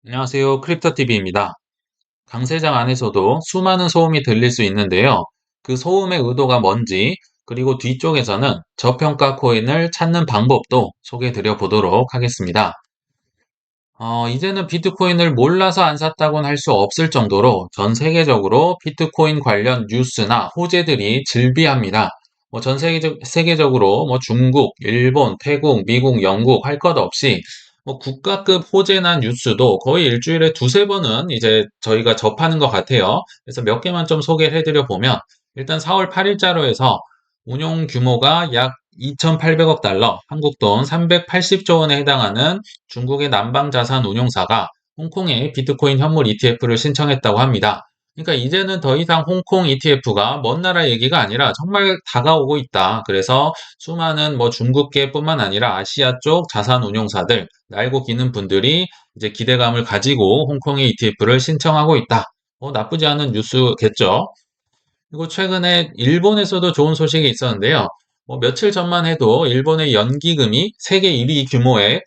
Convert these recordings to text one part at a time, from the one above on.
안녕하세요. 크립토TV입니다. 강세장 안에서도 수많은 소음이 들릴 수 있는데요. 그 소음의 의도가 뭔지, 그리고 뒤쪽에서는 저평가 코인을 찾는 방법도 소개해 드려 보도록 하겠습니다. 이제는 비트코인을 몰라서 안 샀다고는 할 수 없을 정도로 전 세계적으로 비트코인 관련 뉴스나 호재들이 즐비합니다. 전 세계적으로 중국, 일본, 태국, 미국, 영국 할 것 없이 국가급 호재나 뉴스도 거의 일주일에 두세 번은 이제 저희가 접하는 것 같아요. 그래서 몇 개만 좀 소개를 해드려 보면 일단 4월 8일자로 해서 운용 규모가 약 2,800억 달러, 한국 돈 380조 원에 해당하는 중국의 남방자산 운용사가 홍콩에 비트코인 현물 ETF를 신청했다고 합니다. 그러니까 이제는 더 이상 홍콩 ETF가 먼 나라 얘기가 아니라 정말 다가오고 있다. 그래서 수많은 중국계뿐만 아니라 아시아 쪽 자산 운용사들, 날고 기는 분들이 이제 기대감을 가지고 홍콩의 ETF를 신청하고 있다. 나쁘지 않은 뉴스겠죠. 그리고 최근에 일본에서도 좋은 소식이 있었는데요. 며칠 전만 해도 일본의 연기금이 세계 1위 규모의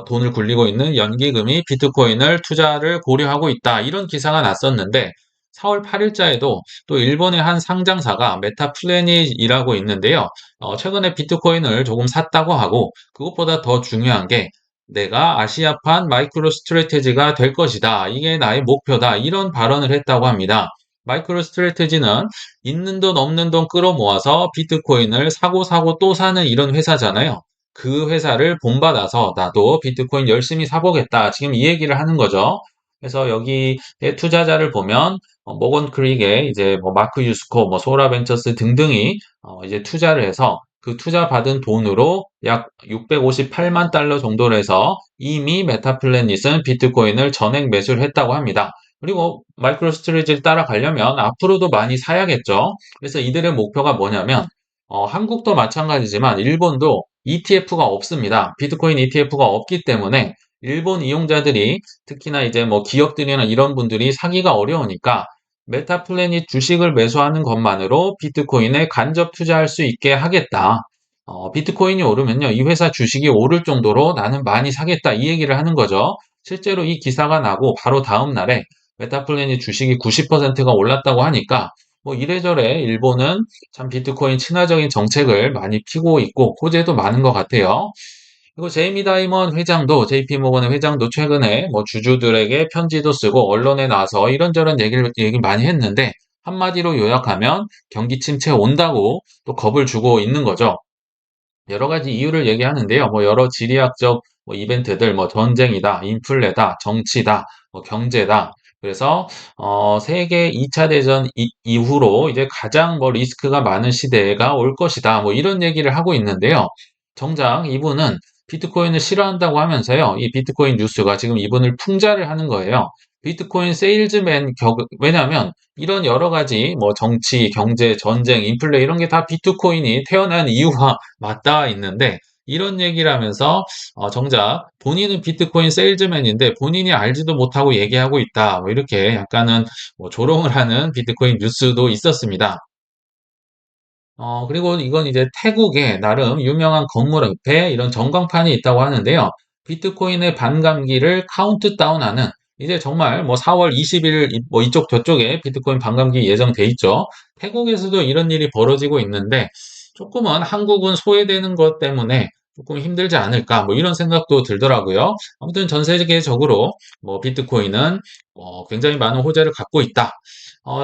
돈을 굴리고 있는 연기금이 비트코인을 투자를 고려하고 있다. 이런 기사가 났었는데 4월 8일자에도 또 일본의 한 상장사가 메타플래닛이라고 있는데요. 최근에 비트코인을 조금 샀다고 하고 그것보다 더 중요한 게 내가 아시아판 마이크로 스트래테지가 될 것이다. 이게 나의 목표다. 이런 발언을 했다고 합니다. 마이크로 스트래테지는 있는 돈 없는 돈 끌어모아서 비트코인을 사고 사고 또 사는 이런 회사잖아요. 그 회사를 본받아서 나도 비트코인 열심히 사보겠다. 지금 이 얘기를 하는 거죠. 그래서 여기에 투자자를 보면 모건 크릭의 이제 마크 유스코, 소라 벤처스 등등이 이제 투자를 해서 그 투자 받은 돈으로 약 658만 달러 정도로 해서 이미 메타플래닛은 비트코인을 전액 매수를 했다고 합니다. 그리고 마이크로 스트레지를 따라가려면 앞으로도 많이 사야겠죠. 그래서 이들의 목표가 뭐냐면 한국도 마찬가지지만 일본도 ETF가 없습니다. 비트코인 ETF가 없기 때문에 일본 이용자들이 특히나 이제 기업들이나 이런 분들이 사기가 어려우니까 메타플래닛 주식을 매수하는 것만으로 비트코인에 간접 투자할 수 있게 하겠다. 비트코인이 오르면요, 이 회사 주식이 오를 정도로 나는 많이 사겠다. 이 얘기를 하는 거죠. 실제로 이 기사가 나고 바로 다음 날에 메타플래닛 주식이 90%가 올랐다고 하니까 이래저래 일본은 참 비트코인 친화적인 정책을 많이 피고 있고 호재도 많은 것 같아요. 그리고 제이미 다이먼 회장도 JP모건의 회장도 최근에 주주들에게 편지도 쓰고 언론에 나와서 이런저런 얘기 많이 했는데 한마디로 요약하면 경기 침체 온다고 또 겁을 주고 있는 거죠. 여러 가지 이유를 얘기하는데요. 여러 지리학적 이벤트들, 전쟁이다, 인플레다, 정치다, 경제다. 그래서 세계 2차 대전 이후로 이제 가장 리스크가 많은 시대가 올 것이다. 이런 얘기를 하고 있는데요. 정작 이분은 비트코인을 싫어한다고 하면서요. 이 비트코인 뉴스가 지금 이분을 풍자를 하는 거예요. 비트코인 세일즈맨 왜냐하면 이런 여러 가지 정치, 경제, 전쟁, 인플레 이런 게 다 비트코인이 태어난 이유와 맞닿아 있는데 이런 얘기를 하면서 정작 본인은 비트코인 세일즈맨인데 본인이 알지도 못하고 얘기하고 있다. 이렇게 약간은 조롱을 하는 비트코인 뉴스도 있었습니다. 그리고 이건 이제 태국에 나름 유명한 건물 앞에 이런 전광판이 있다고 하는데요. 비트코인의 반감기를 카운트다운하는 이제 정말 4월 20일 이쪽 저쪽에 비트코인 반감기 예정돼 있죠. 태국에서도 이런 일이 벌어지고 있는데 조금은 한국은 소외되는 것 때문에 조금 힘들지 않을까 이런 생각도 들더라고요. 아무튼 전 세계적으로 비트코인은 굉장히 많은 호재를 갖고 있다.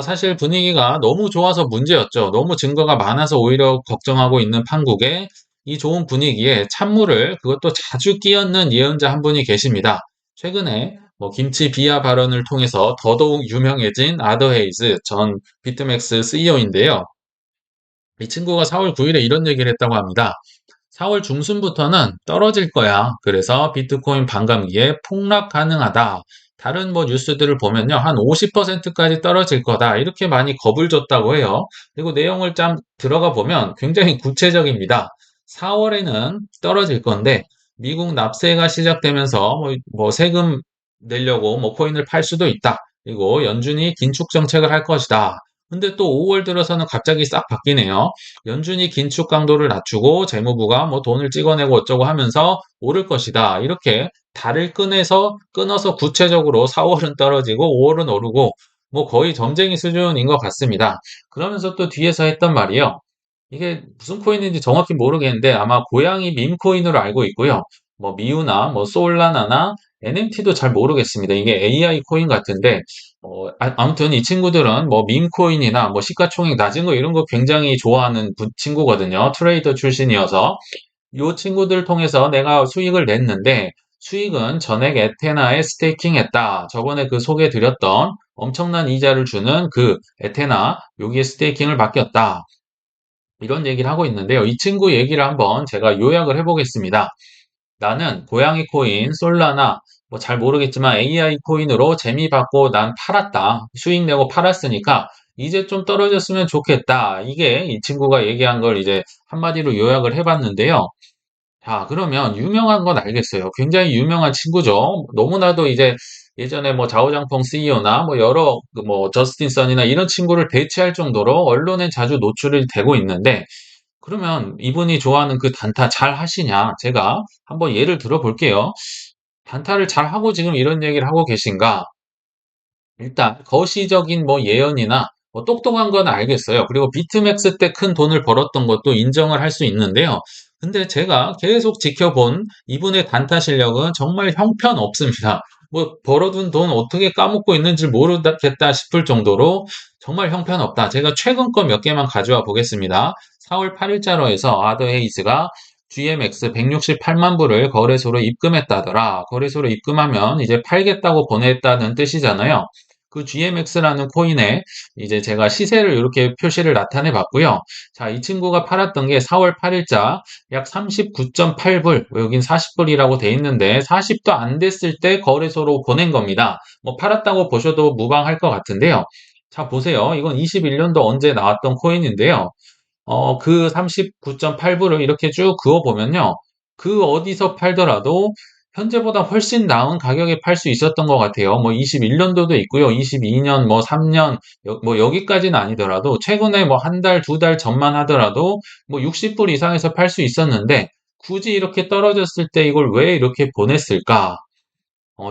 사실 분위기가 너무 좋아서 문제였죠. 너무 증거가 많아서 오히려 걱정하고 있는 판국에 이 좋은 분위기에 찬물을 그것도 자주 끼얹는 예언자 한 분이 계십니다. 최근에 김치 비하 발언을 통해서 더더욱 유명해진 아더 헤이즈 전 비트맥스 CEO인데요. 이 친구가 4월 9일에 이런 얘기를 했다고 합니다. 4월 중순부터는 떨어질 거야. 그래서 비트코인 반감기에 폭락 가능하다. 다른 뉴스들을 보면요. 한 50%까지 떨어질 거다. 이렇게 많이 겁을 줬다고 해요. 그리고 내용을 좀 들어가 보면 굉장히 구체적입니다. 4월에는 떨어질 건데 미국 납세가 시작되면서 세금 내려고 코인을 팔 수도 있다. 그리고 연준이 긴축 정책을 할 것이다. 근데 또 5월 들어서는 갑자기 싹 바뀌네요. 연준이 긴축 강도를 낮추고 재무부가 뭐 돈을 찍어내고 어쩌고 하면서 오를 것이다. 이렇게 달을 끊어서 구체적으로 4월은 떨어지고 5월은 오르고 뭐 거의 점쟁이 수준인 것 같습니다. 그러면서 또 뒤에서 했던 말이요. 이게 무슨 코인인지 정확히 모르겠는데 아마 고양이 밈 코인으로 알고 있고요. 뭐 미우나 뭐 솔라나나 NMT도 잘 모르겠습니다. 이게 AI 코인 같은데 아무튼 이 친구들은 뭐 밈 코인이나 뭐 시가총액 낮은 거 이런 거 굉장히 좋아하는 친구거든요. 트레이더 출신이어서 이 친구들 통해서 내가 수익을 냈는데 수익은 전액 에테나에 스테이킹했다. 저번에 그 소개드렸던 엄청난 이자를 주는 그 에테나 여기에 스테이킹을 맡겼다. 이런 얘기를 하고 있는데요. 이 친구 얘기를 한번 제가 요약을 해보겠습니다. 나는 고양이 코인, 솔라나, 뭐 잘 모르겠지만 AI 코인으로 재미 받고 난 팔았다. 수익 내고 팔았으니까 이제 좀 떨어졌으면 좋겠다. 이게 이 친구가 얘기한 걸 이제 한마디로 요약을 해봤는데요. 자, 그러면 유명한 건 알겠어요. 굉장히 유명한 친구죠. 너무나도 이제 예전에 뭐 자오장펑 CEO나 뭐 여러 그뭐 저스틴 선이나 이런 친구를 대체할 정도로 언론에 자주 노출이 되고 있는데 그러면 이분이 좋아하는 그 단타 잘 하시냐? 제가 한번 예를 들어 볼게요. 단타를 잘 하고 지금 이런 얘기를 하고 계신가? 일단 거시적인 뭐 예언이나 뭐 똑똑한 건 알겠어요. 그리고 비트맥스 때 큰 돈을 벌었던 것도 인정을 할 수 있는데요. 근데 제가 계속 지켜본 이분의 단타 실력은 정말 형편없습니다. 뭐 벌어둔 돈 어떻게 까먹고 있는지 모르겠다 싶을 정도로 정말 형편없다. 제가 최근 거 몇 개만 가져와 보겠습니다. 4월 8일자로 해서 아더 헤이즈가 GMX 168만 불을 거래소로 입금했다더라. 거래소로 입금하면 이제 팔겠다고 보냈다는 뜻이잖아요. 그 GMX라는 코인에 이제 제가 시세를 이렇게 표시를 나타내 봤고요. 자, 이 친구가 팔았던 게 4월 8일자 약 39.8불, 여긴 40불이라고 돼 있는데 40도 안 됐을 때 거래소로 보낸 겁니다. 뭐 팔았다고 보셔도 무방할 것 같은데요. 자, 보세요. 이건 21년도 언제 나왔던 코인인데요. 그 39.8불을 이렇게 쭉 그어 보면요. 그 어디서 팔더라도 현재보다 훨씬 나은 가격에 팔 수 있었던 것 같아요. 뭐 21년도도 있고요. 22년, 뭐 3년, 뭐 여기까지는 아니더라도 최근에 뭐 한 달, 두 달 전만 하더라도 뭐 60불 이상에서 팔 수 있었는데 굳이 이렇게 떨어졌을 때 이걸 왜 이렇게 보냈을까?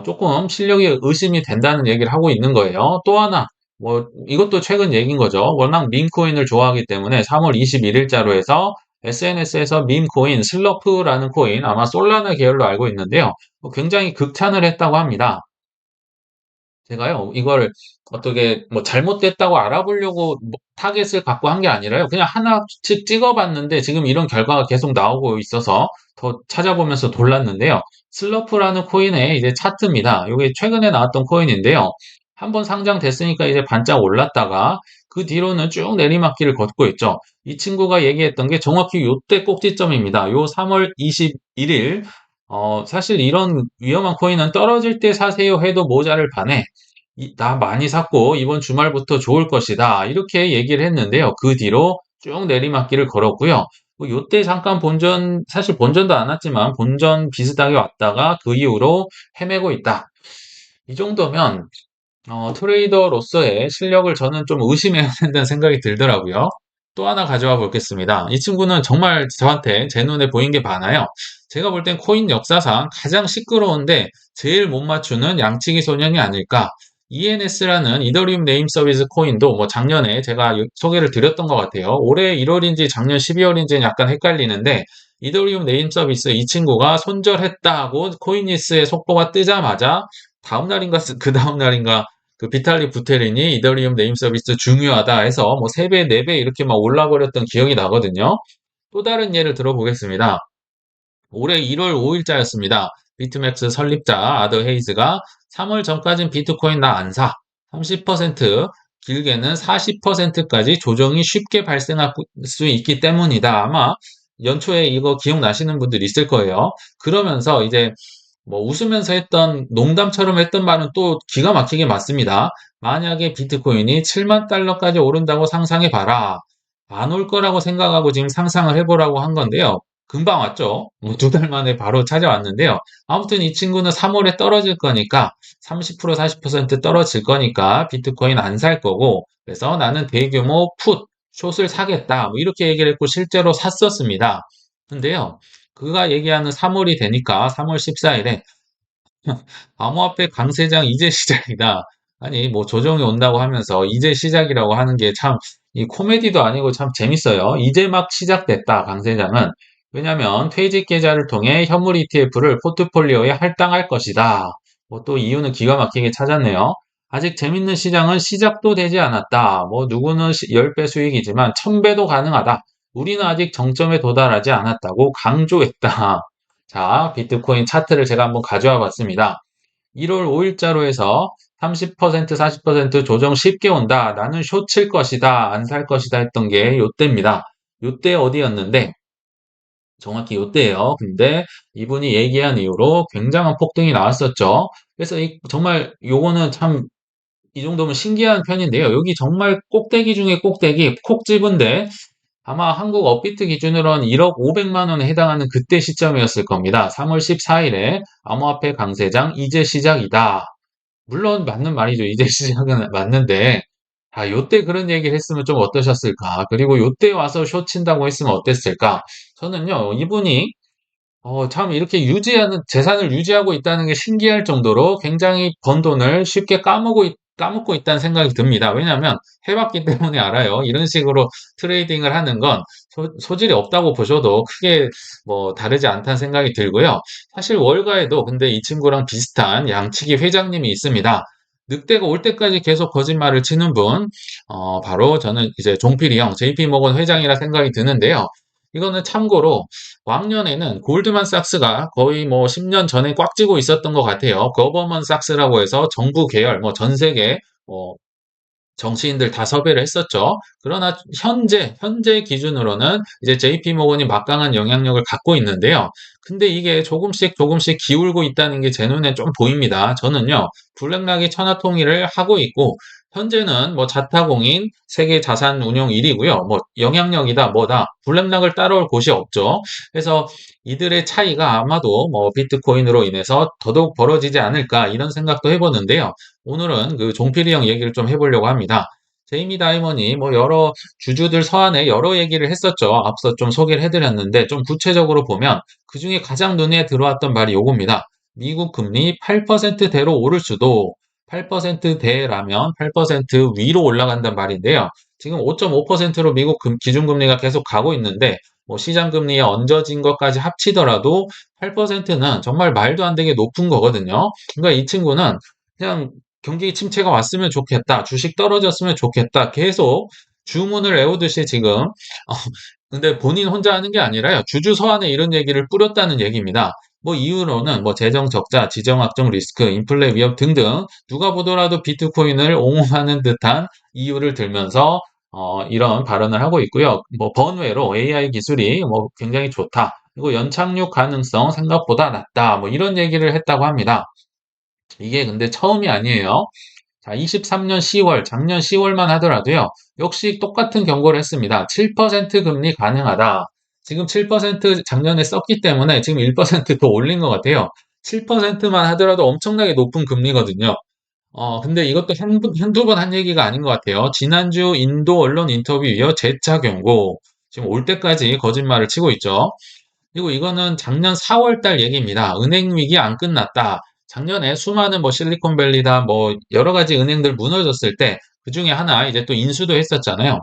조금 실력이 의심이 된다는 얘기를 하고 있는 거예요. 또 하나, 뭐, 이것도 최근 얘기인 거죠. 워낙 밈코인을 좋아하기 때문에 3월 21일자로 해서 SNS에서 밈코인, 슬러프라는 코인, 아마 솔라나 계열로 알고 있는데요. 굉장히 극찬을 했다고 합니다. 제가요, 이걸 어떻게 뭐 잘못됐다고 알아보려고 뭐 타겟을 갖고 한 게 아니라요. 그냥 하나씩 찍어봤는데 지금 이런 결과가 계속 나오고 있어서 더 찾아보면서 놀랐는데요. 슬러프라는 코인의 이제 차트입니다. 이게 최근에 나왔던 코인인데요. 한번 상장됐으니까 이제 반짝 올랐다가 그 뒤로는 쭉 내리막길을 걷고 있죠. 이 친구가 얘기했던 게 정확히 요때 꼭지점입니다. 요 3월 21일 사실 이런 위험한 코인은 떨어질 때 사세요 해도 모자를 바네. 나 많이 샀고 이번 주말부터 좋을 것이다. 이렇게 얘기를 했는데요. 그 뒤로 쭉 내리막길을 걸었고요. 뭐 요때 잠깐 본전, 사실 본전도 안 왔지만 본전 비슷하게 왔다가 그 이후로 헤매고 있다. 이 정도면 트레이더로서의 실력을 저는 좀 의심해야 된다는 생각이 들더라고요. 또 하나 가져와 보겠습니다. 이 친구는 정말 저한테 제 눈에 보인 게 많아요. 제가 볼 땐 코인 역사상 가장 시끄러운데 제일 못 맞추는 양치기 소년이 아닐까. ENS라는 이더리움 네임 서비스 코인도 뭐 작년에 제가 소개를 드렸던 것 같아요. 올해 1월인지 작년 12월인지는 약간 헷갈리는데 이더리움 네임 서비스 이 친구가 손절했다고 코인니스의 속보가 뜨자마자 다음 날인가 그 다음 날인가 그 비탈리 부테린이 이더리움 네임 서비스 중요하다 해서 뭐 3배, 4배 이렇게 막 올라버렸던 기억이 나거든요. 또 다른 예를 들어보겠습니다. 올해 1월 5일자였습니다. 비트맥스 설립자 아더 헤이즈가 3월 전까진 비트코인 나 안 사. 30% 길게는 40%까지 조정이 쉽게 발생할 수 있기 때문이다. 아마 연초에 이거 기억나시는 분들 있을 거예요. 그러면서 이제 뭐 웃으면서 했던 농담처럼 했던 말은 또 기가 막히게 맞습니다. 만약에 비트코인이 7만 달러까지 오른다고 상상해 봐라. 안 올 거라고 생각하고 지금 상상을 해보라고 한 건데요. 금방 왔죠. 뭐 2달 만에 바로 찾아왔는데요. 아무튼 이 친구는 3월에 떨어질 거니까 30% 40% 떨어질 거니까 비트코인 안 살 거고 그래서 나는 대규모 숏을 사겠다. 뭐 이렇게 얘기를 했고 실제로 샀었습니다. 근데요. 그가 얘기하는 3월이 되니까 3월 14일에 암호화폐 강세장 이제 시작이다. 아니, 뭐 조정이 온다고 하면서 이제 시작이라고 하는 게 참, 이 코미디도 아니고 참 재밌어요. 이제 막 시작됐다, 강세장은. 왜냐면 퇴직 계좌를 통해 현물 ETF를 포트폴리오에 할당할 것이다. 뭐 또 이유는 기가 막히게 찾았네요. 아직 재밌는 시장은 시작도 되지 않았다. 뭐 누구는 10배 수익이지만 1000배도 가능하다. 우리는 아직 정점에 도달하지 않았다고 강조했다. 자, 비트코인 차트를 제가 한번 가져와 봤습니다. 1월 5일자로 해서 30%, 40% 조정 쉽게 온다. 나는 숏 칠 것이다. 안 살 것이다 했던 게 요때입니다. 요때 어디였는데 정확히 요때예요. 근데 이분이 얘기한 이후로 굉장한 폭등이 나왔었죠. 그래서 정말 요거는 참 이 정도면 신기한 편인데요. 여기 정말 꼭대기 중에 꼭대기 콕 집은데 아마 한국 업비트 기준으로는 1억 500만 원에 해당하는 그때 시점이었을 겁니다. 3월 14일에 암호화폐 강세장 이제 시작이다. 물론 맞는 말이죠. 이제 시작은 맞는데, 요때 그런 얘기를 했으면 좀 어떠셨을까? 그리고 요때 와서 쇼 친다고 했으면 어땠을까? 저는요, 이분이 참 이렇게 재산을 유지하고 있다는 게 신기할 정도로 굉장히 번 돈을 쉽게 까먹고 있다는 생각이 듭니다. 왜냐하면 해봤기 때문에 알아요. 이런 식으로 트레이딩을 하는 건 소질이 없다고 보셔도 크게 뭐 다르지 않다는 생각이 들고요. 사실 월가에도 근데 이 친구랑 비슷한 양치기 회장님이 있습니다. 늑대가 올 때까지 계속 거짓말을 치는 분, 바로 저는 이제 종필이 형, JP모건 회장이라 생각이 드는데요. 이거는 참고로 왕년에는 골드만삭스가 거의 뭐 10년 전에 꽉 쥐고 있었던 것 같아요. 거버먼삭스라고 해서 정부 계열, 뭐 전 세계 뭐 정치인들 다 섭외를 했었죠. 그러나 현재 기준으로는 이제 JP모건이 막강한 영향력을 갖고 있는데요. 근데 이게 조금씩 기울고 있다는 게 제 눈에 좀 보입니다. 저는요, 블랙락이 천하통일을 하고 있고, 현재는 뭐 자타공인 세계 자산 운용 1위고요. 뭐 영향력이다 뭐다 블랙락을 따라올 곳이 없죠. 그래서 이들의 차이가 아마도 뭐 비트코인으로 인해서 더더욱 벌어지지 않을까 이런 생각도 해보는데요. 오늘은 그 종필이 형 얘기를 좀 해보려고 합니다. 제이미 다이먼이 뭐 여러 주주들 서한에 여러 얘기를 했었죠. 앞서 좀 소개를 해드렸는데 좀 구체적으로 보면 그 중에 가장 눈에 들어왔던 말이 요겁니다. 미국 금리 8%대로 오를 수도 8%대라면 8% 위로 올라간단 말인데요. 지금 5.5%로 미국 기준금리가 계속 가고 있는데 뭐 시장금리에 얹어진 것까지 합치더라도 8%는 정말 말도 안 되게 높은 거거든요. 그러니까 이 친구는 그냥 경기 침체가 왔으면 좋겠다. 주식 떨어졌으면 좋겠다. 계속 주문을 외우듯이 지금 근데 본인 혼자 하는 게 아니라요. 주주 서한에 이런 얘기를 뿌렸다는 얘기입니다. 뭐 이유로는 뭐 재정 적자, 지정학적 리스크, 인플레 위협 등등 누가 보더라도 비트코인을 옹호하는 듯한 이유를 들면서 이런 발언을 하고 있고요. 뭐 번외로 AI 기술이 뭐 굉장히 좋다. 그리고 연착륙 가능성 생각보다 낮다. 뭐 이런 얘기를 했다고 합니다. 이게 근데 처음이 아니에요. 자, 23년 10월, 작년 10월만 하더라도요. 역시 똑같은 경고를 했습니다. 7% 금리 가능하다. 지금 7% 작년에 썼기 때문에 지금 1%더 올린 것 같아요. 7%만 하더라도 엄청나게 높은 금리거든요. 근데 이것도 한두 번 한 얘기가 아닌 것 같아요. 지난주 인도 언론 인터뷰 이어 재차 경고. 지금 올 때까지 거짓말을 치고 있죠. 그리고 이거는 작년 4월 달 얘기입니다. 은행 위기 안 끝났다. 작년에 수많은 뭐 실리콘밸리다 뭐 여러 가지 은행들 무너졌을 때 그중에 하나 이제 또 인수도 했었잖아요.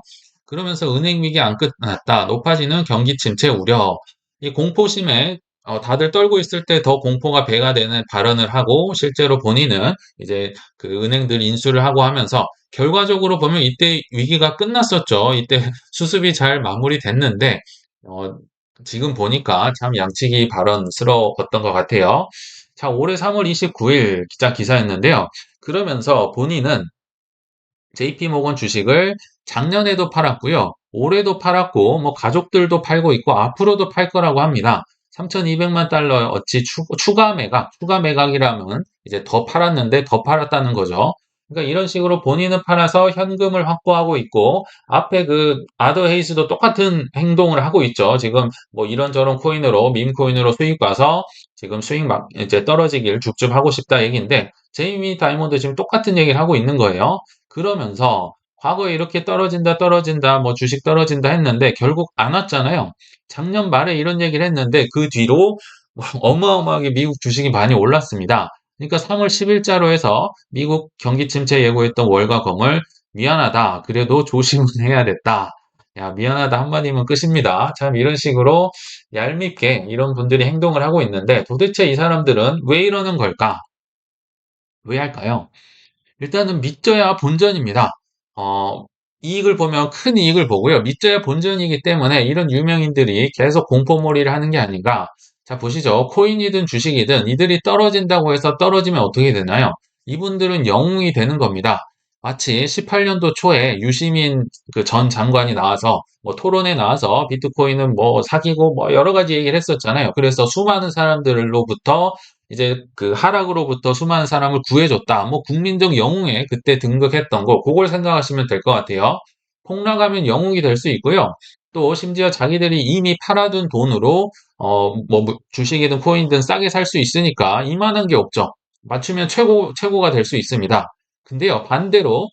그러면서 은행 위기 안 끝났다. 높아지는 경기 침체 우려. 이 공포심에 다들 떨고 있을 때 더 공포가 배가 되는 발언을 하고 실제로 본인은 이제 그 은행들 인수를 하고 하면서 결과적으로 보면 이때 위기가 끝났었죠. 이때 수습이 잘 마무리됐는데 어, 지금 보니까 참 양치기 발언스러웠던 것 같아요. 자, 올해 3월 29일 기사였는데요. 그러면서 본인은 JP모건 주식을 작년에도 팔았고요. 올해도 팔았고, 뭐 가족들도 팔고 있고, 앞으로도 팔 거라고 합니다. 3,200만 달러 어치 추가 매각이라면 이제 더 팔았는데 더 팔았다는 거죠. 그러니까 이런 식으로 본인은 팔아서 현금을 확보하고 있고 앞에 그 아더 헤이스도 똑같은 행동을 하고 있죠. 지금 뭐 이런저런 코인으로 밈 코인으로 수익 봐서 지금 수익 막 이제 떨어지길 줍줍하고 싶다 얘기인데 제이미 다이몬드 지금 똑같은 얘기를 하고 있는 거예요. 그러면서 과거에 이렇게 떨어진다 떨어진다 뭐 주식 떨어진다 했는데 결국 안 왔잖아요. 작년 말에 이런 얘기를 했는데 그 뒤로 어마어마하게 미국 주식이 많이 올랐습니다. 그러니까 3월 10일자로 해서 미국 경기 침체 예고했던 월가검을 미안하다. 그래도 조심은 해야 됐다. 야, 미안하다 한마디면 끝입니다. 참 이런 식으로 얄밉게 이런 분들이 행동을 하고 있는데 도대체 이 사람들은 왜 이러는 걸까? 왜 할까요? 일단은 믿져야 본전입니다. 어, 이익을 보면 큰 이익을 보고요. 믿져야 본전이기 때문에 이런 유명인들이 계속 공포몰이를 하는 게 아닌가. 자, 보시죠. 코인이든 주식이든 이들이 떨어진다고 해서 떨어지면 어떻게 되나요? 이분들은 영웅이 되는 겁니다. 마치 18년도 초에 유시민 그 전 장관이 나와서 뭐 토론에 나와서 비트코인은 뭐 사기고 뭐 여러 가지 얘기를 했었잖아요. 그래서 수많은 사람들로부터 이제 그 하락으로부터 수많은 사람을 구해줬다. 뭐 국민적 영웅에 그때 등극했던 거, 그걸 생각하시면 될 것 같아요. 폭락하면 영웅이 될 수 있고요. 또 심지어 자기들이 이미 팔아둔 돈으로 뭐 주식이든 코인이든 싸게 살 수 있으니까 이만한 게 없죠. 맞추면 최고가 될 수 있습니다. 근데요, 반대로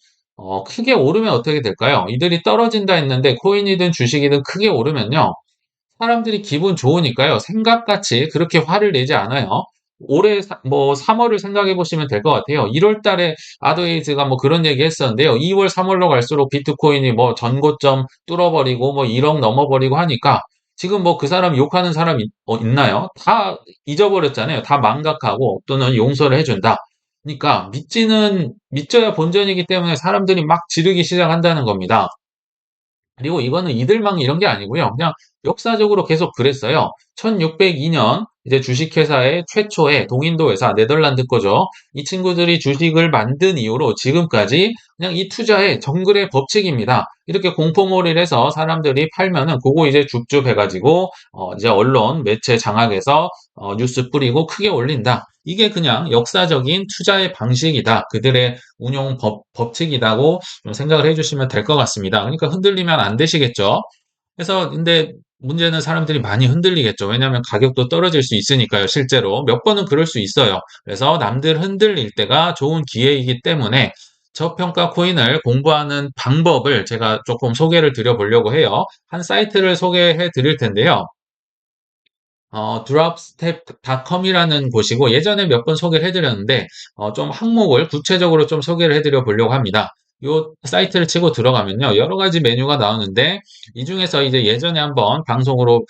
크게 오르면 어떻게 될까요? 이들이 떨어진다 했는데 코인이든 주식이든 크게 오르면요. 사람들이 기분 좋으니까요. 생각같이 그렇게 화를 내지 않아요. 올해 뭐 3월을 생각해 보시면 될 것 같아요. 1월 달에 아더에이즈가 뭐 그런 얘기 했었는데요. 2월, 3월로 갈수록 비트코인이 뭐 전고점 뚫어버리고 뭐 1억 넘어버리고 하니까 지금 뭐 그 사람 욕하는 사람 있나요? 다 잊어버렸잖아요. 다 망각하고 또는 용서를 해준다. 그러니까 믿져야 본전이기 때문에 사람들이 막 지르기 시작한다는 겁니다. 그리고 이거는 이들만 이런 게 아니고요. 그냥 역사적으로 계속 그랬어요. 1602년 이제 주식회사의 최초의 동인도 회사 네덜란드 거죠. 이 친구들이 주식을 만든 이후로 지금까지 그냥 이 투자의 정글의 법칙입니다. 이렇게 공포몰이를 해서 사람들이 팔면은 그거 이제 줍줍 해가지고 이제 언론 매체 장악해서 뉴스 뿌리고 크게 올린다. 이게 그냥 역사적인 투자의 방식이다. 그들의 운용 법칙이라고 좀 생각을 해주시면 될 것 같습니다. 그러니까 흔들리면 안 되시겠죠. 그래서 근데 문제는 사람들이 많이 흔들리겠죠. 왜냐하면 가격도 떨어질 수 있으니까요. 실제로 몇 번은 그럴 수 있어요. 그래서 남들 흔들릴 때가 좋은 기회이기 때문에 저평가 코인을 공부하는 방법을 제가 조금 소개를 드려보려고 해요. 한 사이트를 소개해 드릴 텐데요. dropstep.com이라는 곳이고 예전에 몇 번 소개를 해드렸는데 좀 항목을 구체적으로 좀 소개를 해드려 보려고 합니다. 이 사이트를 치고 들어가면요 여러 가지 메뉴가 나오는데 이 중에서 이제 예전에 한번 방송으로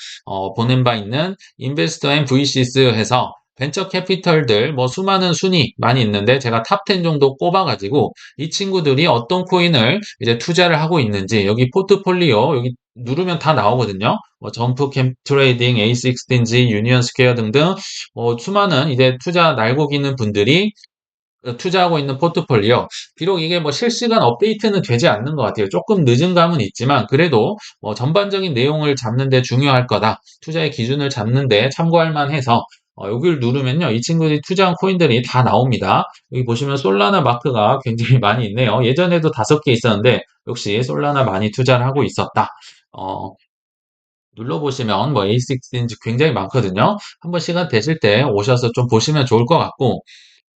보낸 바 있는 인베스터 앤 VCs 해서 벤처 캐피털들 뭐 수많은 순위 많이 있는데 제가 탑 10 정도 꼽아가지고 이 친구들이 어떤 코인을 이제 투자를 하고 있는지 여기 포트폴리오 여기 누르면 다 나오거든요. 뭐 점프 캠 트레이딩, 에이스 익스체인지, 유니언 스퀘어 등등 수많은 이제 투자 날고 기는 분들이 투자하고 있는 포트폴리오. 비록 이게 뭐 실시간 업데이트는 되지 않는 것 같아요. 조금 늦은 감은 있지만 그래도 뭐 전반적인 내용을 잡는 데 중요할 거다. 투자의 기준을 잡는 데 참고할 만해서 여기를 누르면요. 이 친구들이 투자한 코인들이 다 나옵니다. 여기 보시면 솔라나 마크가 굉장히 많이 있네요. 예전에도 5개 있었는데 역시 솔라나 많이 투자를 하고 있었다. 어, 눌러보시면 뭐 A16인지 굉장히 많거든요. 한번 시간 되실 때 오셔서 좀 보시면 좋을 것 같고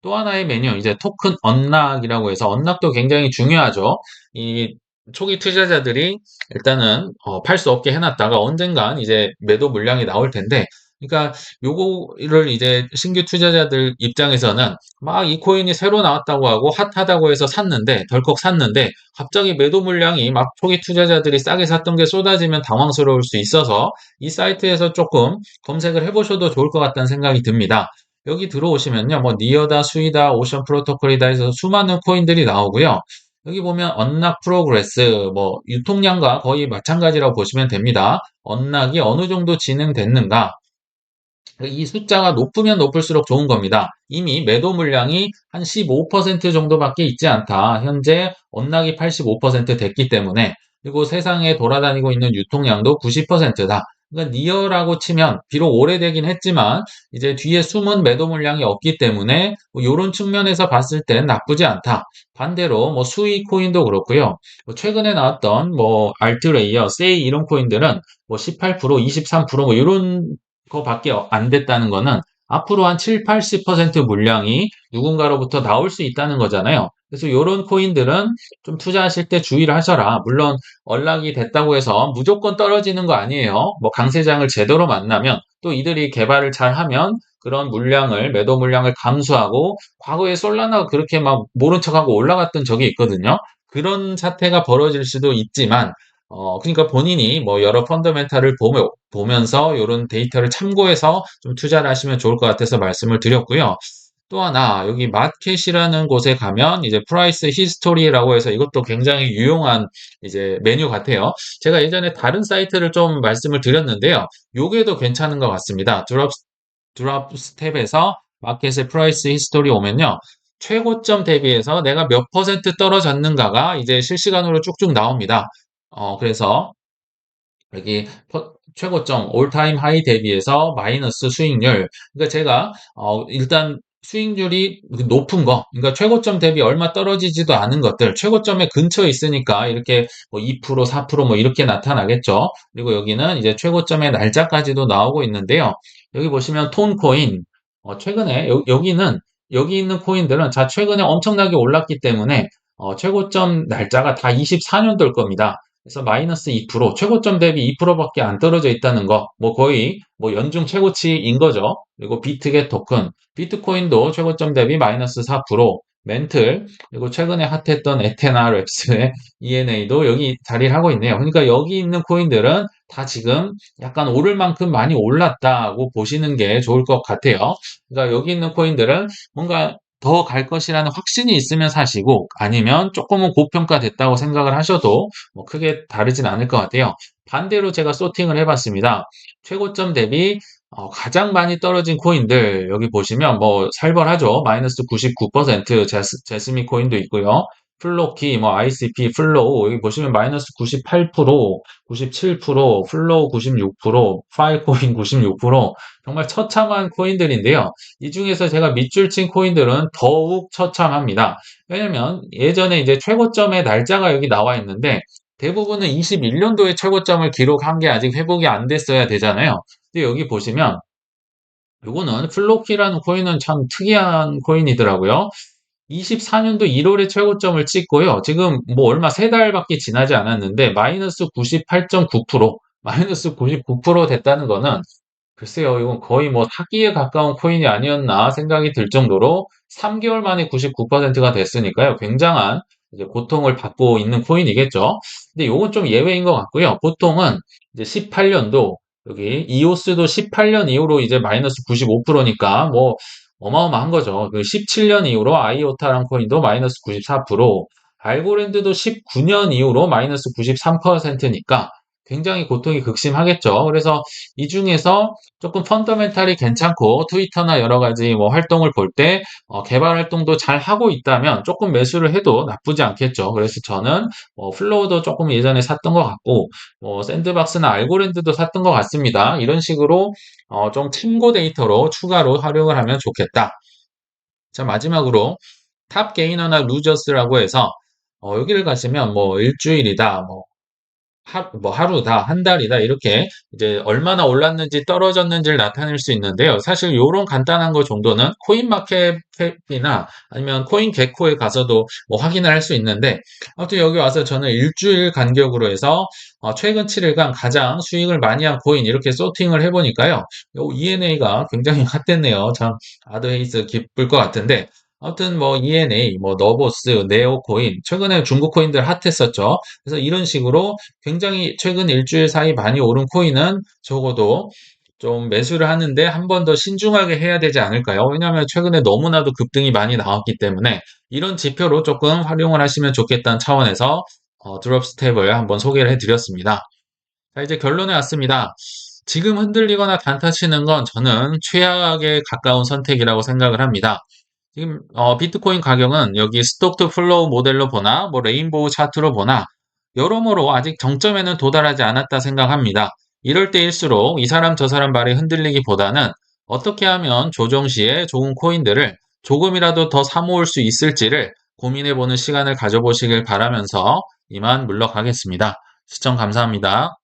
또 하나의 메뉴 이제 토큰 언락이라고 해서 언락도 굉장히 중요하죠. 이 초기 투자자들이 일단은 팔 수 없게 해놨다가 언젠간 이제 매도 물량이 나올 텐데 그러니까 요거를 이제 신규 투자자들 입장에서는 막 이 코인이 새로 나왔다고 하고 핫하다고 해서 샀는데 덜컥 샀는데 갑자기 매도 물량이 막 초기 투자자들이 싸게 샀던 게 쏟아지면 당황스러울 수 있어서 이 사이트에서 조금 검색을 해보셔도 좋을 것 같다는 생각이 듭니다. 여기 들어오시면요, 뭐 니어다, 수이다, 오션 프로토콜이다 해서 수많은 코인들이 나오고요. 여기 보면 언락 프로그레스, 뭐 유통량과 거의 마찬가지라고 보시면 됩니다. 언락이 어느 정도 진행됐는가? 이 숫자가 높으면 높을수록 좋은 겁니다. 이미 매도 물량이 한 15% 정도밖에 있지 않다. 현재 언락이 85% 됐기 때문에 그리고 세상에 돌아다니고 있는 유통량도 90%다. 그러니까 니어라고 치면 비록 오래되긴 했지만 이제 뒤에 숨은 매도 물량이 없기 때문에 뭐 요런 측면에서 봤을 땐 나쁘지 않다. 반대로 뭐 수익 코인도 그렇고요. 뭐 최근에 나왔던 뭐 알트레이어, 세이 이런 코인들은 뭐 18%, 23%뭐 이런 거밖에 안 됐다는 거는 앞으로 한 7, 80% 물량이 누군가로부터 나올 수 있다는 거잖아요. 그래서 이런 코인들은 좀 투자하실 때 주의를 하셔라. 물론 언락이 됐다고 해서 무조건 떨어지는 거 아니에요. 뭐 강세장을 제대로 만나면 또 이들이 개발을 잘 하면 그런 물량을, 매도 물량을 감수하고 과거에 솔라나가 그렇게 막 모른 척하고 올라갔던 적이 있거든요. 그런 사태가 벌어질 수도 있지만 그러니까 본인이 뭐 여러 펀더멘탈을 보면서 이런 데이터를 참고해서 좀 투자를 하시면 좋을 것 같아서 말씀을 드렸고요. 또 하나, 여기 마켓이라는 곳에 가면 이제 프라이스 히스토리라고 해서 이것도 굉장히 유용한 이제 메뉴 같아요. 제가 예전에 다른 사이트를 좀 말씀을 드렸는데요. 요게도 괜찮은 것 같습니다. 드랍 스텝에서 마켓의 프라이스 히스토리 오면요. 최고점 대비해서 내가 몇 퍼센트 떨어졌는가가 이제 실시간으로 쭉쭉 나옵니다. 그래서 여기 최고점 올타임 하이 대비해서 마이너스 수익률. 그러니까 제가 일단 수익률이 높은 거, 그러니까 최고점 대비 얼마 떨어지지도 않은 것들, 최고점에 근처에 있으니까 이렇게 뭐 2%, 4%뭐 이렇게 나타나겠죠. 그리고 여기는 이제 최고점의 날짜까지도 나오고 있는데요. 여기 보시면 톤코인, 최근에 여기는 여기 있는 코인들은 최근에 엄청나게 올랐기 때문에 최고점 날짜가 다 24년도일 겁니다. 그래서 마이너스 2%, 최고점 대비 2%밖에 안 떨어져 있다는 거, 뭐 거의 뭐 연중 최고치인 거죠. 그리고 비트겟 토큰, 비트코인도 최고점 대비 마이너스 4%, 멘틀, 그리고 최근에 핫했던 에테나 랩스의 ENA도 여기 자리를 하고 있네요. 그러니까 여기 있는 코인들은 다 지금 약간 오를 만큼 많이 올랐다고 보시는 게 좋을 것 같아요. 그러니까 여기 있는 코인들은 뭔가 더 갈 것이라는 확신이 있으면 사시고 아니면 조금은 고평가됐다고 생각을 하셔도 뭐 크게 다르진 않을 것 같아요. 반대로 제가 소팅을 해봤습니다. 최고점 대비 가장 많이 떨어진 코인들 여기 보시면 뭐 살벌하죠. 마이너스 99% 제스미 코인도 있고요. 플로키, 뭐 ICP, 플로우 여기 보시면 마이너스 98%, 97%, 플로우 96%, 파일코인 96% 정말 처참한 코인들인데요. 이 중에서 제가 밑줄 친 코인들은 더욱 처참합니다. 왜냐면 예전에 이제 최고점의 날짜가 여기 나와 있는데 대부분은 21년도에 최고점을 기록한 게 아직 회복이 안 됐어야 되잖아요. 근데 여기 보시면 요거는 플로키라는 코인은 참 특이한 코인이더라고요. 24년도 1월에 최고점을 찍고요. 지금 뭐 얼마 세 달밖에 지나지 않았는데 마이너스 98.9%, 마이너스 99% 됐다는 거는 글쎄요, 이건 거의 뭐 사기에 가까운 코인이 아니었나 생각이 들 정도로 3개월 만에 99%가 됐으니까요. 굉장한 이제 고통을 받고 있는 코인이겠죠. 근데 요건 좀 예외인 것 같고요. 보통은 이제 18년도 여기 이오스도 18년 이후로 이제 마이너스 95%니까 뭐 어마어마한 거죠. 그 17년 이후로 아이오타랑 코인도 마이너스 94%, 알고랜드도 19년 이후로 마이너스 93%니까 굉장히 고통이 극심하겠죠. 그래서 이 중에서 조금 펀더멘탈이 괜찮고 트위터나 여러 가지 뭐 활동을 볼 때 개발 활동도 잘 하고 있다면 조금 매수를 해도 나쁘지 않겠죠. 그래서 저는 플로우도 조금 예전에 샀던 것 같고 샌드박스나 알고랜드도 샀던 것 같습니다. 이런 식으로 좀 참고 데이터로 추가로 활용을 하면 좋겠다. 자, 마지막으로 탑 게이너나 루저스라고 해서 여기를 가시면 뭐 일주일이다, 뭐 하루다, 한 달이다, 이렇게 이제 얼마나 올랐는지 떨어졌는지를 나타낼 수 있는데요. 사실 요런 간단한 거 정도는 코인마켓이나 아니면 코인게코에 가서도 뭐 확인을 할 수 있는데, 아무튼 여기 와서 저는 일주일 간격으로 해서 최근 7일간 가장 수익을 많이 한 코인 이렇게 소팅을 해보니까요. 요 ENA가 굉장히 핫했네요. 참 아드헤이스 기쁠 것 같은데, 아무튼 뭐 ENA, 뭐 너보스, 네오코인, 최근에 중국 코인들 핫했었죠. 그래서 이런 식으로 굉장히 최근 일주일 사이 많이 오른 코인은 적어도 좀 매수를 하는데 한 번 더 신중하게 해야 되지 않을까요? 왜냐하면 최근에 너무나도 급등이 많이 나왔기 때문에 이런 지표로 조금 활용을 하시면 좋겠다는 차원에서 드롭 스텝을 한번 소개를 해드렸습니다. 자, 이제 결론에 왔습니다. 지금 흔들리거나 단타 치는 건 저는 최악에 가까운 선택이라고 생각을 합니다. 지금 비트코인 가격은 여기 스톡 투 플로우 모델로 보나 뭐 레인보우 차트로 보나 여러모로 아직 정점에는 도달하지 않았다 생각합니다. 이럴 때일수록 이 사람 저 사람 말이 흔들리기보다는 어떻게 하면 조정 시에 좋은 코인들을 조금이라도 더 사모을 수 있을지를 고민해보는 시간을 가져보시길 바라면서 이만 물러가겠습니다. 시청 감사합니다.